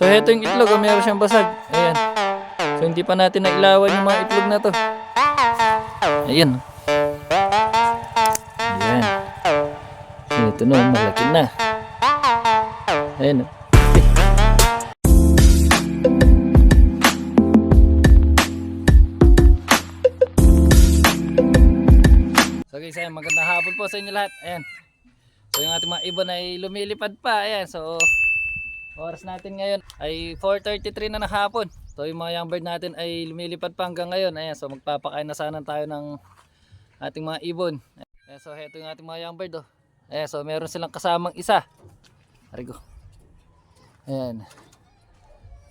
So heto yung itlog, oh, meron siyang basag. Ayan. So hindi pa natin nailawan yung mga itlog na to. Ayan. Ayan. Ito na, malaki na. Ayan. So guys, ayan, magandang hapon po sa inyo lahat. Ayan. So yung ating mga ibon ay lumilipad pa. Ayan, so oras natin ngayon ay 4:33 na ng hapon. So yung mga young bird natin ay lumilipad pa hanggang ngayon. Ayan, so magpapakain na sana tayo ng ating mga ibon. Ayan, so heto yung ating mga young bird, oh. Ayan, so meron silang kasamang isa. Arigo. Ayan.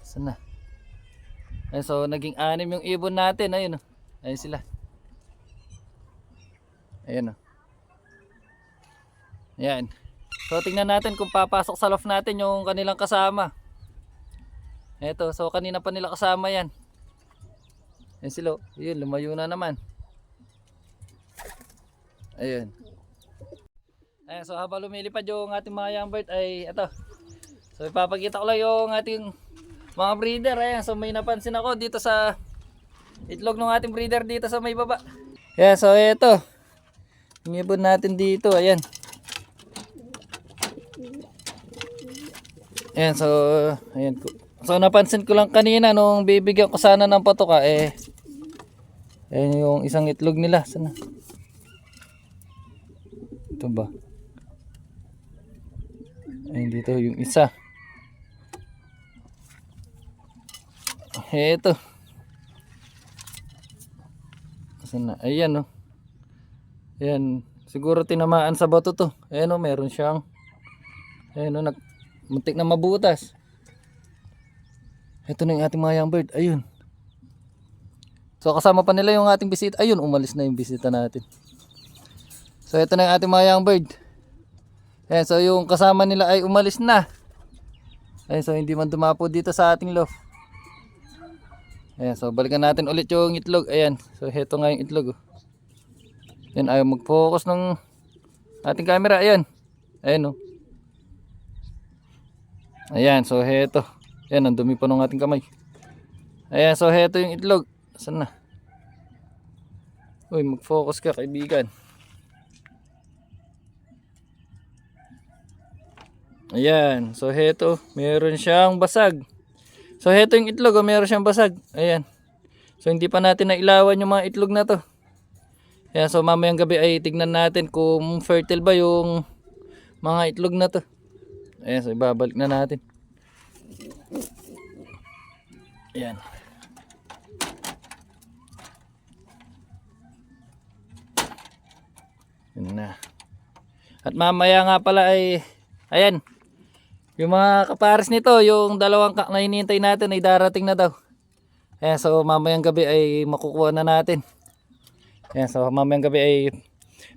Saan na? Ayan, so naging 6 yung ibon natin. Ayun, oh. Ayan sila. Ayan, oh. Ayan. So tingnan natin kung papasok sa loft natin yung kanilang kasama. Eto, so kanina pa nila kasama yan. Ayan sila, yun, lumayo na naman. Ayan. Ayan, so habang lumilipad yung ating mga young bird ay eto. So ipapakita ko lang yung ating mga breeder. Ayan, so may napansin ako dito sa itlog ng ating breeder dito sa may baba. Ayan, so eto. Yung ibon natin dito, ayan. Ayan, so ayan. So napansin ko lang kanina nung bibigyan ko sana ng patoka ayan yung isang itlog nila. Sana? Ito ba? Ayan dito yung isa. Ito. Sana? Ayan, oh. Ayan, siguro tinamaan sa bato to. Ayan, oh, meron siyang ayan, oh, muntik na mabutas. Ito na yung ating mga young bird. Ayun. So kasama pa nila yung ating bisita. Ayun, umalis na yung bisita natin. So ito na yung ating mga young bird. Ayan, so yung kasama nila ay umalis na. Ayan, so hindi man dumapo dito sa ating loft. Ayan, so balikan natin ulit yung itlog. Ayan, so heto nga yung itlog, oh. Ayan, ayaw mag-focus ng ating camera. Ayan. Ayan, oh. Ayan, so heto. Ayan, ang dumi pa ng ating kamay. Ayan, so heto yung itlog. Saan na? Uy, mag-focus ka, kaibigan. Ayan, so heto, meron siyang basag. So heto yung itlog, oh, meron siyang basag. Ayan. So hindi pa natin nailawan yung mga itlog na to. Ayan, so mamayang gabi ay tignan natin kung fertile ba yung mga itlog na to. Ayan, so ibabalik na natin. Ayan. Ayan na. At mamaya nga pala ay ayan, yung mga kapares nito, yung dalawang kak na hinihintay natin ay darating na daw. Ayan, so mamayang gabi ay makukuha na natin. Ayan, so mamayang gabi ay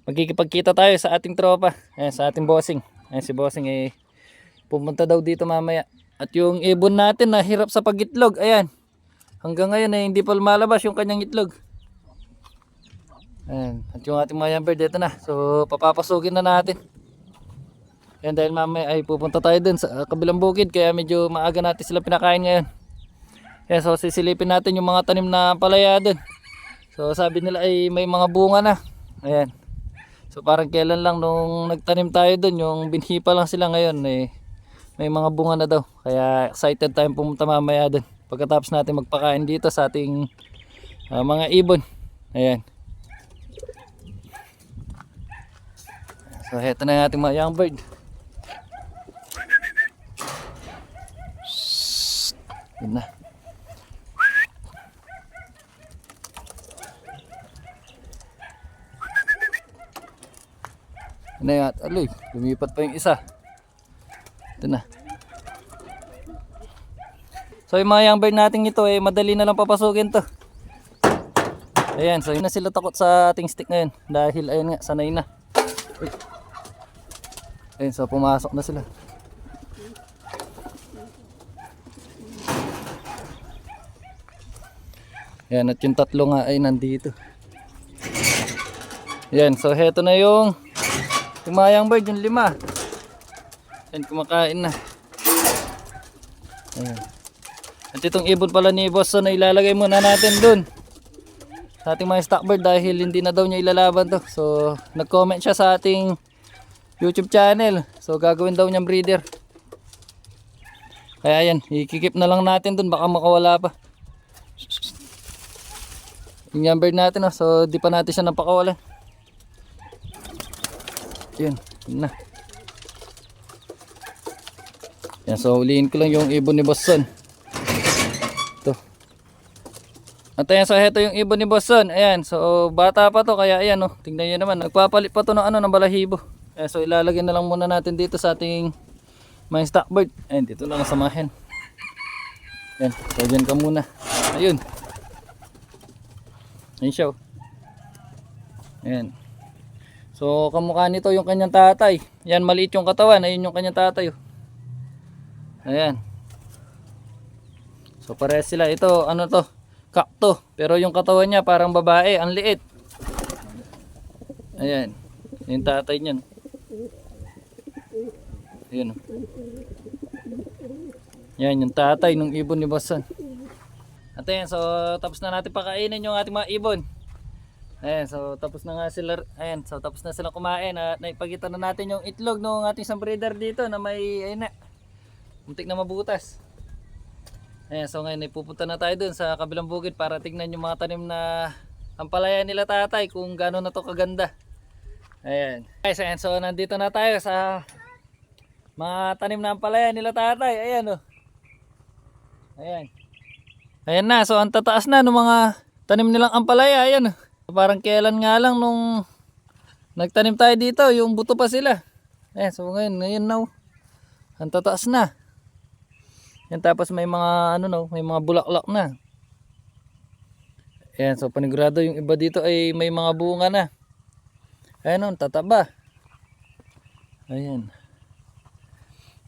magkikipagkita tayo sa ating tropa. Ayan, sa ating bossing. Ayan, si bossing ay pumunta daw dito mamaya. At yung ibon natin na hirap sa pagitlog, ayan. Hanggang ngayon ay hindi pa lumalabas yung kanyang itlog. Ayan. At yung ating mga young bird, dito na. So papapasukin na natin. Ayan, dahil mamaya ay pupunta tayo dun sa kabilang bukid. Kaya medyo maaga natin sila pinakain ngayon. Ayan, so sisilipin natin yung mga tanim na palaya dun. So sabi nila ay may mga bunga na. Ayan. So parang kailan lang nung nagtanim tayo dun, yung binhipa lang sila ngayon may mga bunga na daw. Kaya excited tayong pumunta mamaya dun. Pagkatapos natin magpakain dito sa ating mga ibon. Ayan. So heto na yung ating mga young bird. Yun na. Ano yan? Aloy, lumipat pa yung isa. Ito na. So yung mga young bird natin ito madali na lang papasukin to. Ayan, so yun na sila takot sa ating stick ngayon. Dahil ayun nga, sanay na. Uy. Ayan, so pumasok na sila. Ayan, at yung tatlo nga ay nandito. Ayan, so heto na yung mga young bird, yung 5. Ayan, kumakain na. Ayan. At itong ibon pala ni Boss Son na ilalagay muna natin dun sa ating mga stock bird dahil hindi na daw niya ilalaban to. So nag-comment siya sa ating YouTube channel. So gagawin daw niyang breeder. Kaya ayan, ikikip na lang natin dun, baka makawala pa. Yung bird natin, oh. So di pa natin siya napakawalan. Yun, yun na. Yan, so ulihin ko lang yung ibon ni Boss Son. Ito. At ayan, so heto yung ibon ni Boss Son. Ayan, so bata pa to, kaya ayan, oh. Tingnan nyo naman, nagpapalit pa to ng ng balahibo. Ayan, so ilalagay na lang muna natin dito sa ating mga stock bird. Ayan, dito lang samahin. Ayan, so dyan ka muna. Ayun. Ayan siya, oh. Ayan. So kamukha nito yung kanyang tatay. Yan, maliit yung katawan. Ayun yung kanyang tatay, oh. Ayan. So parehas sila. Ito ano to, kakto, pero yung katawan niya parang babae, ang liit. Ayan, yung tatay niyan. Ayan. Yan yung tatay ng ibon ni Boss Son. At ayan, so tapos na natin pakainin yung ating mga ibon. Ayan, so tapos na nga sila. Ayan, so tapos na sila kumain at naipakita na natin yung itlog ng ating isang breeder dito na may, ayun na, muntik na mabutas. Ayan, so ngayon pupunta na tayo dun sa kabilang bukid para tignan yung mga tanim na ampalaya nila tatay kung gaano na to kaganda. Ayan. Guys, ayan, so nandito na tayo sa mga tanim na ampalaya nila tatay. Ayan, oh. Ayan. Ayan na, so ang tataas na ng mga tanim nilang ampalaya. Ayan, oh. Parang kailan nga lang nung nagtanim tayo dito, yung buto pa sila. Ayan, so ngayon na, oh. Ang tataas na. Yan, tapos may mga ano, no, may mga bulaklak na. Ayan, so panigurado yung iba dito ay may mga bunga na. Ayan, oh, tataba. Ayan.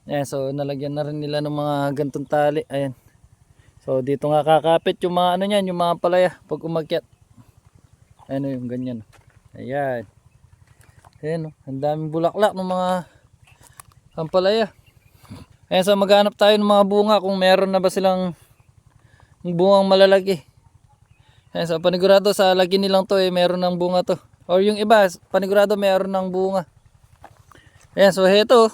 Ayan, so nalagyan na rin nila ng mga gantong tali. Ayan. So dito nga kakapit yung mga ano niyan, yung mga palaya pag umakyat. Ayan, oh, yung ganyan. Ayan. Ayan, oh, ang daming bulaklak ng mga ampalaya. Ayan, so maghanap tayo ng mga bunga kung meron na ba silang bungang malalaki. Ayan, so panigurado sa lagi nilang to meron ng bunga to. Or yung iba, panigurado meron ng bunga. Ayan, so heto.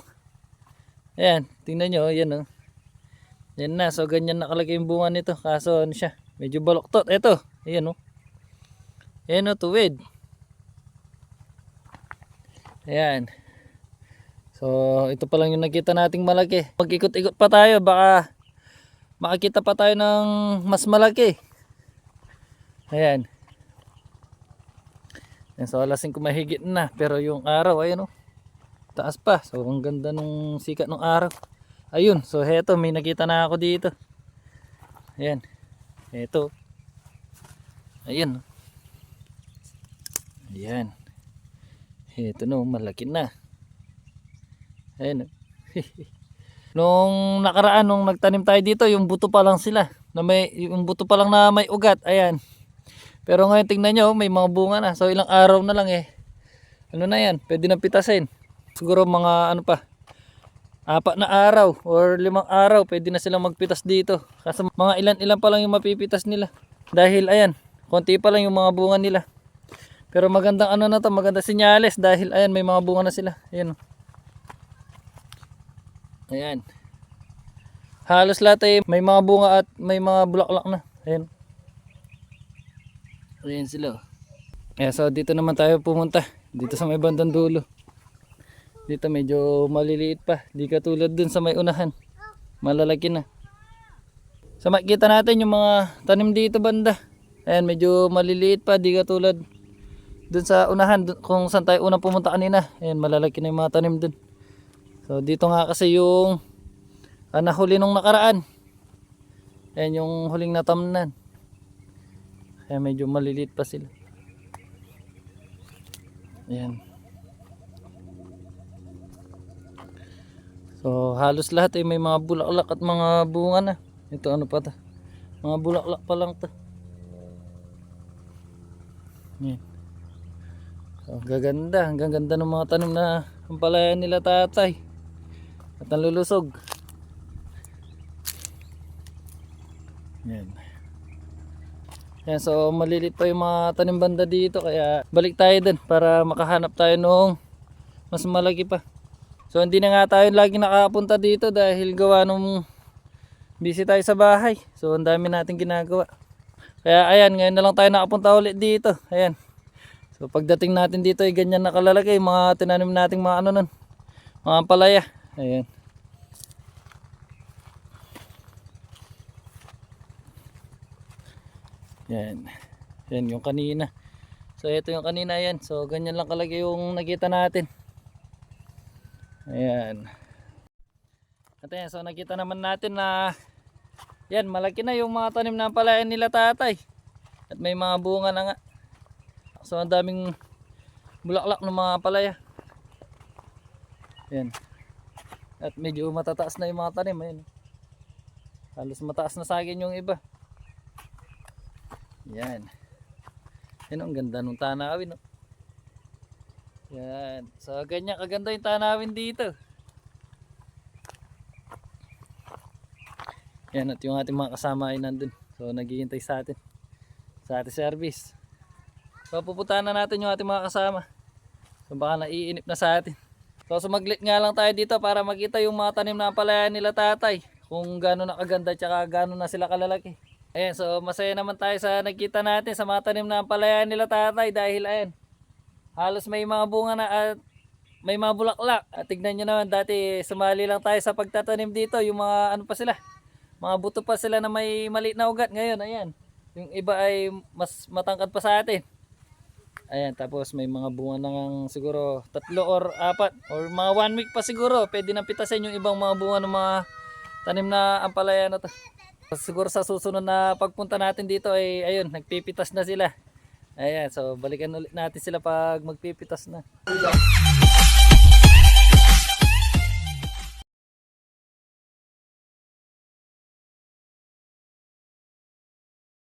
Ayan, tingnan nyo, ayan, oh. Ayan na, so ganyan nakalagay yung bunga nito. Kaso ano siya, medyo baloktot. Eto, ayan, oh. Ayan, oh, tuwid. Ayan. So ito pa lang yung nakita nating malaki. Pag ikot-ikot pa tayo, baka makakita pa tayo ng mas malaki. Ayan. Ayan, so alas 5 mahigit na, pero yung araw ayun, oh, taas pa. So ang ganda nung sikat ng araw. Ayun, so heto, may nakita na ako dito. Ayan. Heto. Ayan. Ayan. Heto, no, malaki na. Ayan. Nung nakaraan, nung nagtanim tayo dito, yung buto pa lang sila. Na may, yung buto pa lang na may ugat. Ayan. Pero ngayon tingnan nyo, may mga bunga na. So ilang araw na lang ano na yan, pwede na pitasin. Siguro mga ano pa, 4 na araw or 5 araw, pwede na silang magpitas dito. Kasi mga ilan pa lang yung mapipitas nila. Dahil ayan, konti pa lang yung mga bunga nila. Pero magandang ano na to, magandang senyales dahil ayan, may mga bunga na sila. Ayan. Ayan. Halos lahat may mga bunga at may mga bulaklak na. Ayan. Ayan sila. Ayan, so dito naman tayo pumunta. Dito sa may bandang dulo. Dito medyo maliliit pa. Di katulad dun sa may unahan. Malalaki na. So makikita natin yung mga tanim dito banda. Ayan, medyo maliliit pa. Di katulad dun sa unahan. Kung saan tayo unang pumunta kanina. Ayan, malalaki na yung mga tanim dun. So dito nga kasi yung nahuli nung nakaraan. Ayan yung huling natamnan. Kaya medyo maliliit pa sila. Ayan. So halos lahat may mga bulaklak at mga bunga na. Ito ano pa to? Mga bulaklak pa lang to. Ayan. So gaganda. Ang gaganda ng mga tanim na ampalaya nila tatay. At nalulusog. Yan. Yan, so malilit pa yung mga tanim banda dito kaya balik tayo din para makahanap tayo nung mas malaki pa. So hindi na nga tayo lagi nakapunta dito dahil gawa nung busy tayo sa bahay. So ang dami natin ginagawa. Kaya ayan, ngayon na lang tayo nakapunta ulit dito. Ayan. So pagdating natin dito ay ganyan nakalalaki yung mga tinanim nating mga ano nun, mga palaya. Ayan. Yan. Yan yung kanina. So ito yung kanina yan. So ganyan lang kalaki yung nakita natin. Ayan. At ayan, so nakita naman natin na yan, malaki na yung mga tanim na palayan nila tatay. At may mga bunga na nga. So ang daming bulaklak ng mga palaya. Yan. At medyo matataas na yung mga tanim. Ayan. Halos mataas na sa akin yung iba. Yan. Yan, ang ganda ng tanawin. No? Yan. So ganyan kaganda yung tanawin dito. Yan, at yung ating mga kasama ay nandun. So naghihintay sa atin. Sa ating service. So pupuntahan na natin yung ating mga kasama. So baka naiinip na sa atin. So sumaglit nga lang tayo dito para makita yung mga tanim na palaya nila tatay. Kung gano'n na kaganda tsaka gano'n na sila kalalaki. Ayan, so masaya naman tayo sa nakita natin sa mga tanim na palaya nila tatay. Dahil ayan, halos may mga bunga na at may mga bulaklak. At tignan nyo naman, dati sumali lang tayo sa pagtatanim dito. Yung mga ano pa sila, mga buto pa sila na may maliit na ugat. Ngayon, ayan, yung iba ay mas matangkad pa sa atin. Ayan, tapos may mga bunga ng siguro 3 or 4 or mga 1 week pa siguro. Pwede nang pitasin yung ibang mga bunga ng mga tanim na ampalaya na to. Siguro sa susunod na pagpunta natin dito ay ayun, nagpipitas na sila. Ayan, so balikan ulit natin sila pag magpipitas na.